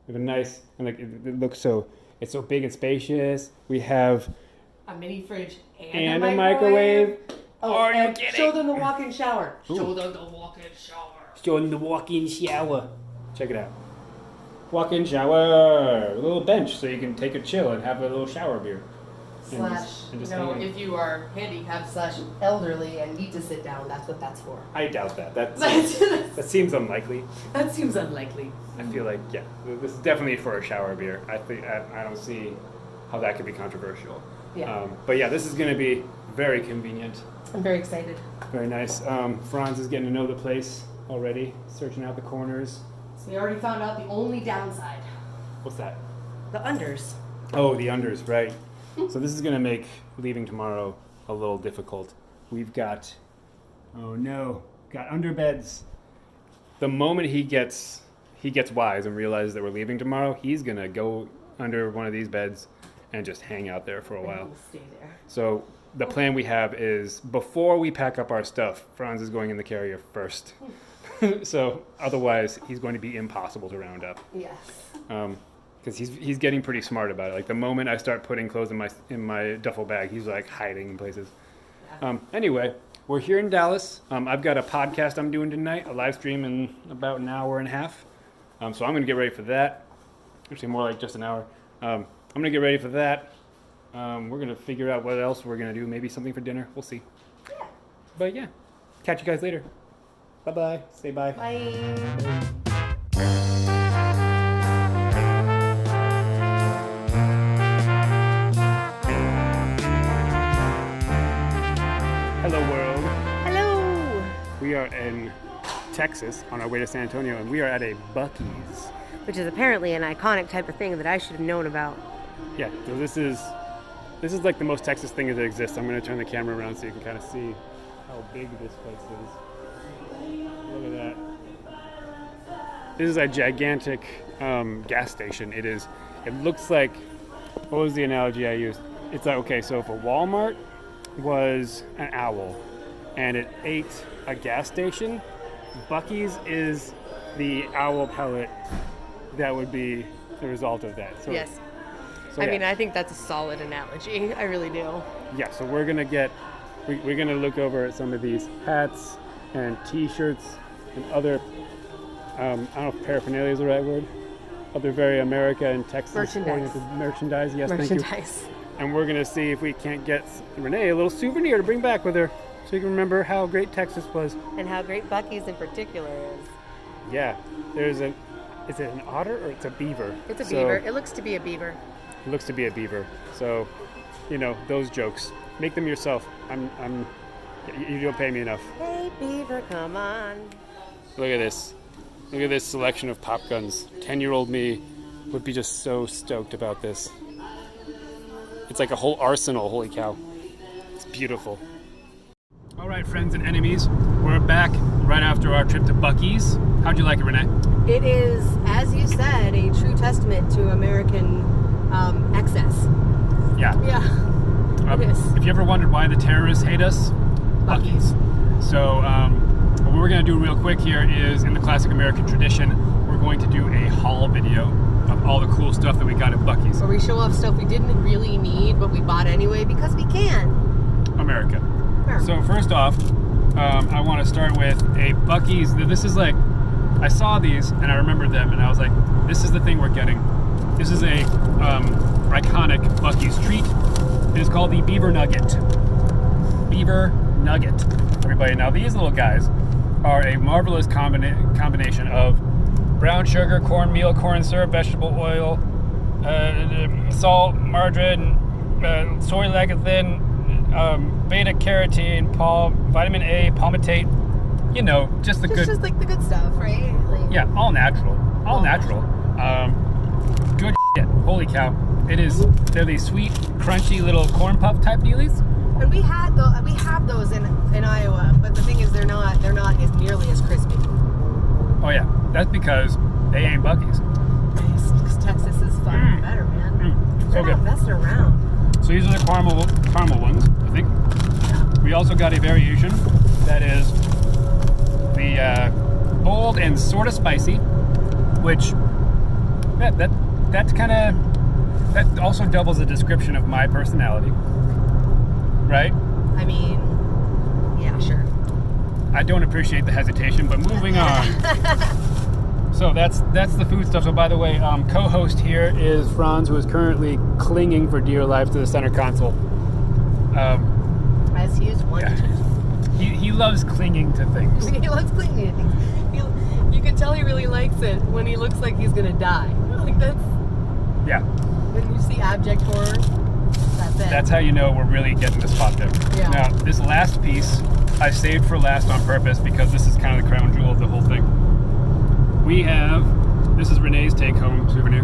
We have a nice, and like it looks it's so big and spacious. We have A mini fridge and a microwave. Oh, Are you and kidding? show them the walk-in shower. Ooh. Show them the walk-in shower. Showing the walk-in shower. Check it out. Walk-in shower. A little bench so you can take a chill and have a little shower beer. And just hang out. If you are handicapped / elderly and need to sit down, that's what that's for. I doubt that. That That seems unlikely. seems unlikely. I feel like, yeah, this is definitely for a shower beer. I don't see how that could be controversial. Yeah. But yeah, this is going to be very convenient. I'm very excited. Very nice. Franz is getting to know the place already, searching out the corners. So we already found out the only downside. What's that? The unders. Oh, the unders, right. So this is going to make leaving tomorrow a little difficult. We've got, got underbeds. The moment he gets wise and realizes that we're leaving tomorrow, he's going to go under one of these beds and just hang out there for a while. We'll stay there. So the plan we have is before we pack up our stuff, Franz is going in the carrier first. So otherwise, he's going to be impossible to round up. Yes. Because he's getting pretty smart about it. Like the moment I start putting clothes in my duffel bag, he's like hiding in places. Yeah. Anyway, we're here in Dallas. I've got a podcast I'm doing tonight, a live stream in about an hour and a half. So I'm going to get ready for that. Actually, more like just an hour. I'm going to get ready for that. We're going to figure out what else we're going to do. Maybe something for dinner. We'll see. Yeah. But yeah, catch you guys later. Bye-bye. Say bye. Bye. Hello, world. Hello. We are in Texas on our way to San Antonio, and we are at a Buc-ee's. Which is apparently an iconic type of thing that I should have known about. Yeah, so this is like the most Texas thing that exists. I'm going to turn the camera around so you can kind of see how big this place is. Look at that. This is a gigantic gas station. It looks like, what was the analogy I used? It's like, okay, so if a Walmart was an owl and it ate a gas station, Buc-ee's is the owl pellet that would be the result of that. So, Yes. So I yeah. mean, I think that's a solid analogy. I really do. Yeah, so we're gonna look over at some of these hats and T-shirts and other, I don't know if paraphernalia is the right word, other very America and Texas-oriented merchandise. Yes, thank you. Merchandise. And we're gonna see if we can't get Renee a little souvenir to bring back with her, so you can remember how great Texas was. And how great Buc-ee's in particular is. Yeah, is it an otter or it's a beaver? It's a beaver. It looks to be a beaver. It looks to be a beaver. So, those jokes, make them yourself. You don't pay me enough. Hey, beaver, come on. Look at this. Look at this selection of pop guns. 10-year-old me would be just so stoked about this. It's like a whole arsenal, holy cow. It's beautiful. All right, friends and enemies, we're back right after our trip to Buc-ee's. How'd you like it, Renee? It is, as you said, a true testament to American excess. Yeah. Yeah. It is. If you ever wondered why the terrorists hate us, Buc-ee's. So what we're going to do real quick here is, in the classic American tradition, we're going to do a haul video of all the cool stuff that we got at Buc-ee's. Where we show off stuff we didn't really need, but we bought anyway because we can. America. So first off, I want to start with a Buc-ee's. This is like, I saw these and I remembered them, and I was like, this is the thing we're getting. This is a iconic Buc-ee's treat. It is called the Beaver Nugget. Beaver Nugget, everybody. Now these little guys are a marvelous combination of brown sugar, cornmeal, corn syrup, vegetable oil, salt, margarine, soy lecithin, beta carotene, vitamin A, palmitate. You know, just Just like the good stuff, right? Like, yeah, all natural. All natural. Good shit. Holy cow. They're these sweet, crunchy little corn puff type dealies. And we have those in Iowa, but the thing is they're not as nearly as crispy. Oh yeah, that's because they ain't Buc-ee's. Because Texas is fucking better, man. So We're not good. messing around. So these are the caramel ones, I think. We also got a variation that is the bold and sort of spicy, which that also doubles the description of my personality, right? I mean, yeah, sure. I don't appreciate the hesitation, but moving on. So that's the food stuff. So by the way, co-host here is Franz, who is currently clinging for dear life to the center console. As he is one. Yeah. He loves clinging to things. He loves clinging to things. You can tell he really likes it when he looks like he's gonna die. Like Yeah. when you see abject horror. That's it. That's how you know we're really getting the spot there. Yeah. Now, this last piece I saved for last on purpose because this is kind of the crown jewel of the whole thing. This is Renee's take-home souvenir.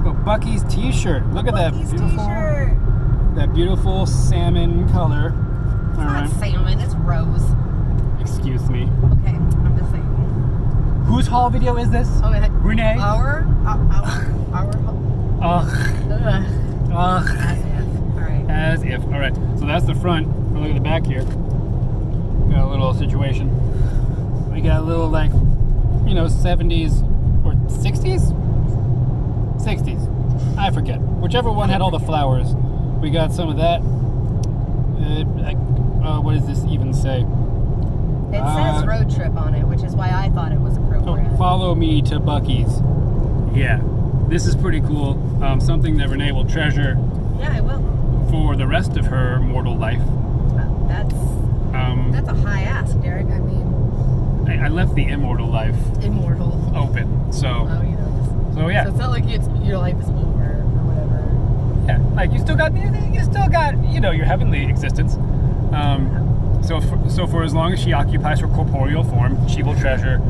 But Buc-ee's t-shirt. Look at that Buc-ee's beautiful, t-shirt. that beautiful salmon color. It's not salmon, it's rose. Excuse me. Okay, I'm just saying. Whose haul video is this? Oh, it had Renee? Our Ugh. Ugh. Alright. As if. All right. So that's the front. Look at the back here. Got a little situation. We got a little 70s or 60s? 60s. I forget. Whichever one had all the flowers. We got some of that. What does this even say? It says road trip on it, which is why I thought it was appropriate. Oh, follow me to Buc-ee's. Yeah. This is pretty cool. Something that Renee will treasure. Yeah, I will. For the rest of her mortal life. That's a high ask, Derek. I mean, I left the immortal life immortal. open, so Oh, so yeah, So it's not like your life is over or whatever. yeah. Like you still got your heavenly existence. So for as long as she occupies her corporeal form, she will treasure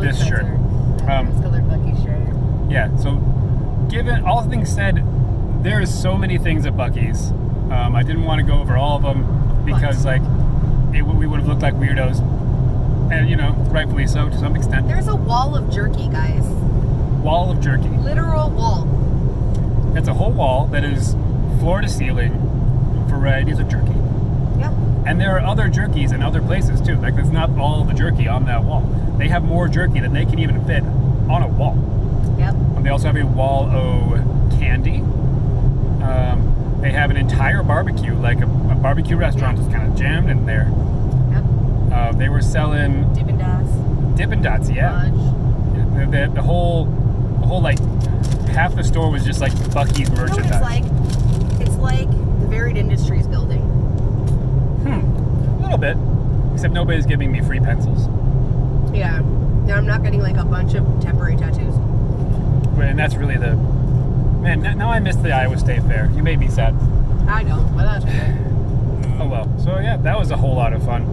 this shirt. Rose-colored Buc-ee's shirt. Yeah. So given all things said, there is so many things at Buc-ee's. I didn't want to go over all of them because we would have looked like weirdos, and rightfully so to some extent. There's a wall of jerky, guys. Wall of jerky. Literal wall. It's a whole wall that is floor to ceiling, varieties of jerky. Yeah. And there are other jerkies in other places too. Like it's not all the jerky on that wall. They have more jerky than they can even fit on a wall. Yep. They also have a wall of candy. They have an entire barbecue, like a barbecue restaurant is kind of jammed in there. Yep. They were selling Dippin' Dots, yeah. Fudge. The whole like half the store was just like Buc-ee's You know what merchandise. it's like the Varied Industries building. A little bit. Except nobody's giving me free pencils. Yeah. Now I'm not getting like a bunch of temporary tattoos. And that's really the... Man, now I miss the Iowa State Fair. You made me sad. I don't, but that's okay. Oh well. So yeah, that was a whole lot of fun.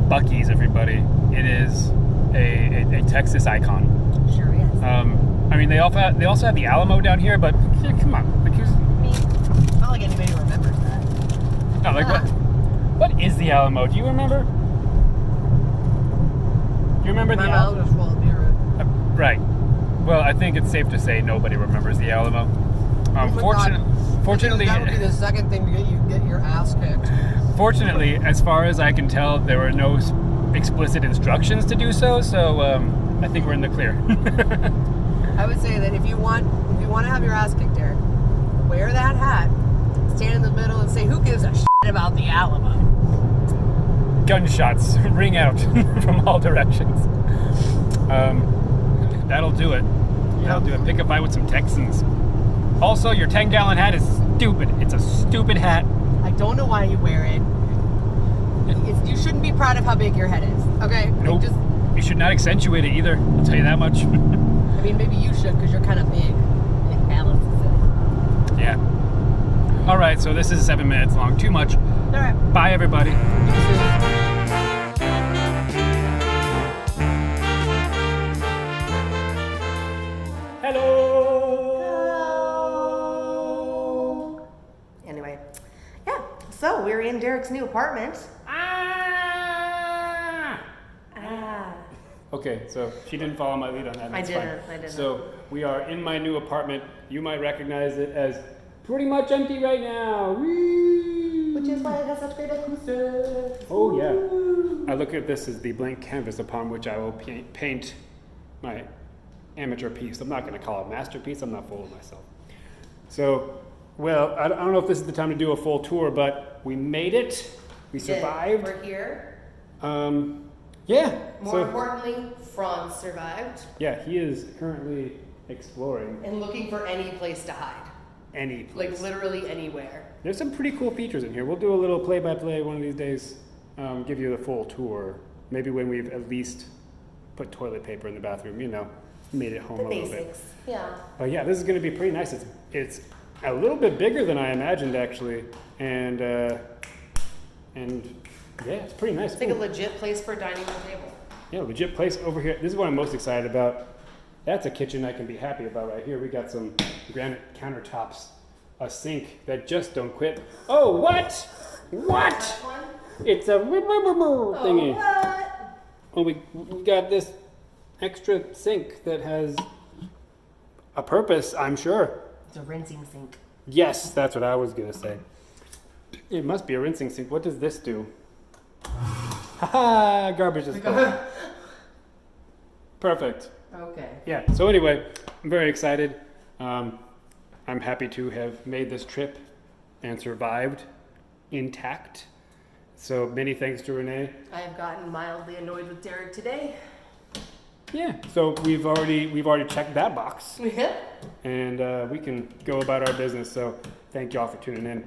Buc-ee's, everybody. It is a Texas icon. Sure is. I mean, they also have the Alamo down here, but yeah, come on. I mean, it's not like anybody remembers that. No, like what is the Alamo? Do you remember? Do you remember My the mouth Alamo? was full of beer. Right. Well, I think it's safe to say nobody remembers the Alamo. Fortunately, that would be the second thing to get your ass kicked. Fortunately, as far as I can tell, there were no explicit instructions to do so. So I think we're in the clear. I would say that if you want to have your ass kicked, Derek, wear that hat, stand in the middle, and say, "Who gives a shit about the Alamo?" Gunshots ring out from all directions. That'll do it. That'll do it. Pick a fight with some Texans. Also, your 10-gallon hat is stupid. It's a stupid hat. I don't know why you wear it. You shouldn't be proud of how big your head is. Okay? Nope. You should not accentuate it either. I'll tell you that much. I mean, maybe you should because you're kind of big. It balances it. Yeah. All right, so this is 7 minutes long. Too much. All right. Bye, everybody. Hello. Anyway, yeah. So we're in Derek's new apartment. Okay, so she didn't follow my lead on that. I That's didn't. fine. So we are in my new apartment. You might recognize it as pretty much empty right now. Whee! Which is why it has such great acoustics. Oh yeah. I look at this as the blank canvas upon which I will paint my amateur piece. I'm not going to call it masterpiece. I'm not fooling myself. So, well, I don't know if this is the time to do a full tour, but we made it. We survived. We're here. Yeah. More importantly, Franz survived. Yeah, he is currently exploring And looking for any place to hide. any place. Like literally anywhere. There's some pretty cool features in here. We'll do a little play-by-play one of these days. Give you the full tour. Maybe when we've at least put toilet paper in the bathroom, made it home The a little basics. bit. Yeah. But yeah, this is going to be pretty nice. It's a little bit bigger than I imagined actually, and yeah, it's pretty nice. It's like a legit place for a dining room table. Yeah, legit place over here. This is what I'm most excited about. That's a kitchen I can be happy about right here. We got some granite countertops, a sink that just don't quit. Oh, what? What? It's a thingy. What? Oh, we got this extra sink that has a purpose, I'm sure. It's a rinsing sink. Yes, that's what I was going to say. It must be a rinsing sink. What does this do? Haha, garbage disposal. Perfect. Okay. Yeah, so anyway, I'm very excited. I'm happy to have made this trip and survived intact. So many thanks to Renee. I have gotten mildly annoyed with Derek today. Yeah, so we've already checked that box. Yeah. And we can go about our business. So thank y'all for tuning in.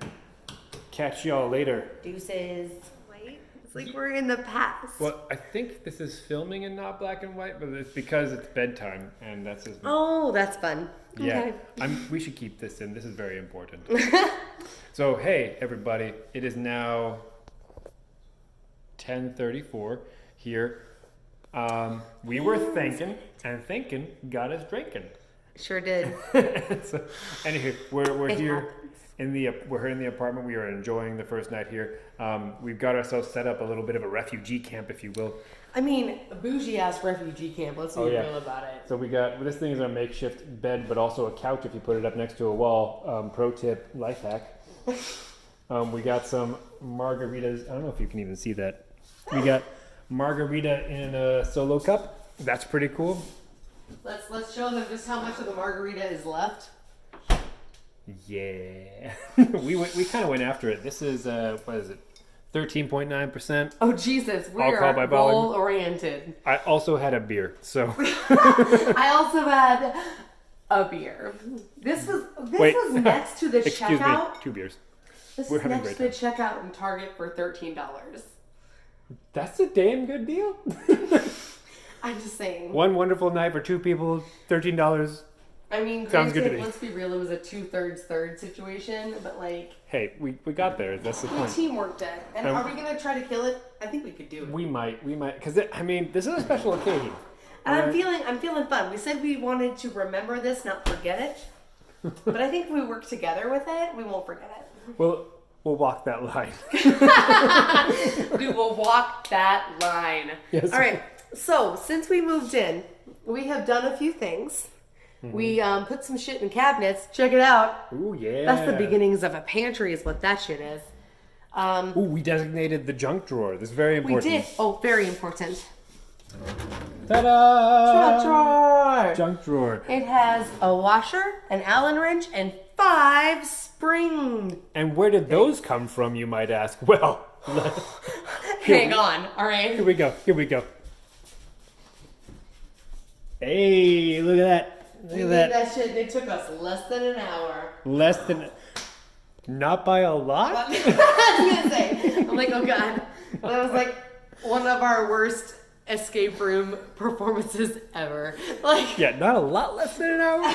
Catch y'all later. Deuces. Wait, it's like we're in the past. Well, I think this is filming and not black and white, but it's because it's bedtime, and that's just... Oh, that's fun. Yeah, Okay. we should keep this in. This is very important. So, hey, everybody. It is now 10:34 here. We were thinking, and thinking got us drinking. Sure did. So, anyway, we're It here happens. we're in the apartment. We are enjoying the first night here. We've got ourselves set up a little bit of a refugee camp, if you will. I mean, a bougie ass refugee camp. Let's be real about it. So we got this thing is our makeshift bed, but also a couch if you put it up next to a wall. Pro tip, life hack. We got some margaritas. I don't know if you can even see that. We got margarita in a solo cup. That's pretty cool. Let's show them just how much of the margarita is left. Yeah, we kind of went after it. This is what is it? 13.9%. Oh Jesus, we Alcohol by are volume. goal oriented. I also had a beer, so I also had a beer. This was next to the excuse checkout. me, 2 beers. This We're is having a next to great the checkout in Target for $13. That's a damn good deal. I'm just saying. One wonderful night for 2 people, $13. I mean, Sounds good to granted, me. let's be real, it was a 2/3 third situation, but like, Hey, we got there. That's the we point. teamworked it. And are we gonna try to kill it? I think we could do it. We might, because I mean, this is a special occasion. And Alright. I'm feeling fun. We said we wanted to remember this, not forget it. But I think if we work together with it, we won't forget We'll walk that line. it. We will walk that line. Yes. All right. So since we moved in, we have done a few things. Mm-hmm. We put some shit in cabinets. Check it out. Ooh, yeah. That's the beginnings of a pantry, is what that shit is. Ooh, we designated the junk drawer. This is very We important. did. Oh, very important. Ta-da! Drawer. Junk drawer. It has a washer, an Allen wrench, and 5 springs. And where did those come from, you might ask? Well, Hang on, all right. here we go. Here we go. Hey, look at that. Look We at did that. that shit. It took us less than an hour. Less than... Not by a lot? I was gonna say, I'm like, oh god. That was like one of our worst escape room performances ever. Like, Yeah, not a lot less than an hour.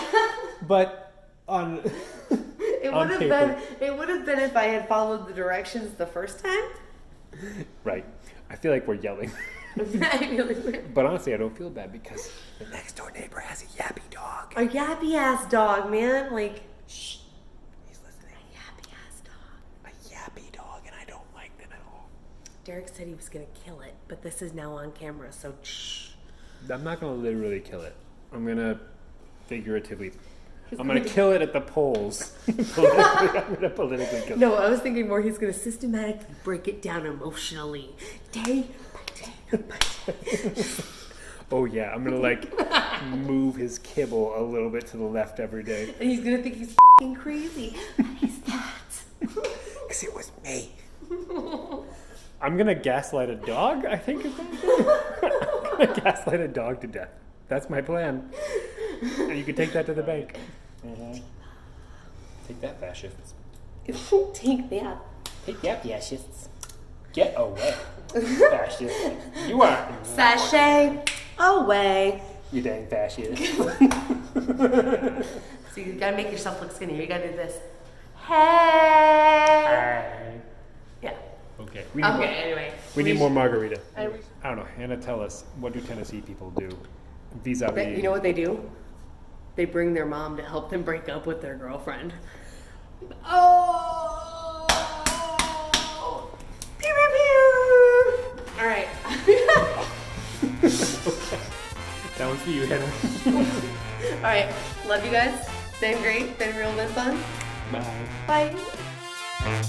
But on... it on would have paper. been. It would have been if I had followed the directions the first time. Right. I feel like we're yelling. I really would. But honestly, I don't feel bad because the next door neighbor has a yappy dog. A yappy ass dog, man. Like, Shh. He's listening. a yappy ass dog. A yappy dog, and I don't like them at all. Derek said he was gonna kill it, but this is now on camera, so shh. I'm not going to literally kill it. I'm going to figuratively. I'm going to kill it at the polls. Politically, I'm going to politically kill it. No, I was thinking more he's gonna systematically break it down emotionally, day by day by day. Oh, yeah. I'm going to, like, move his kibble a little bit to the left every day. And he's gonna think he's fucking crazy. What is that? Because it was me. I'm going to gaslight a dog, I think is what I'm doing. I'm going to gaslight a dog to death. That's my plan. And you can take that to the bank. Take that, fascists. Take that. Take that, fascists. Get away, fascists. You are Sashay away. you dang fascist. So you gotta make yourself look skinny. You gotta do this. Hey. Yeah. Okay. Okay. Anyway. We need more margarita. I- I don't know. Hannah, tell us, what do Tennessee people do vis-a-vis? You know what they do? They bring their mom to help them break up with their girlfriend. Oh. Pew pew pew. All right. That one's for you, Hannah. All right. Love you guys. Been great. Been real been fun. Bye. Bye.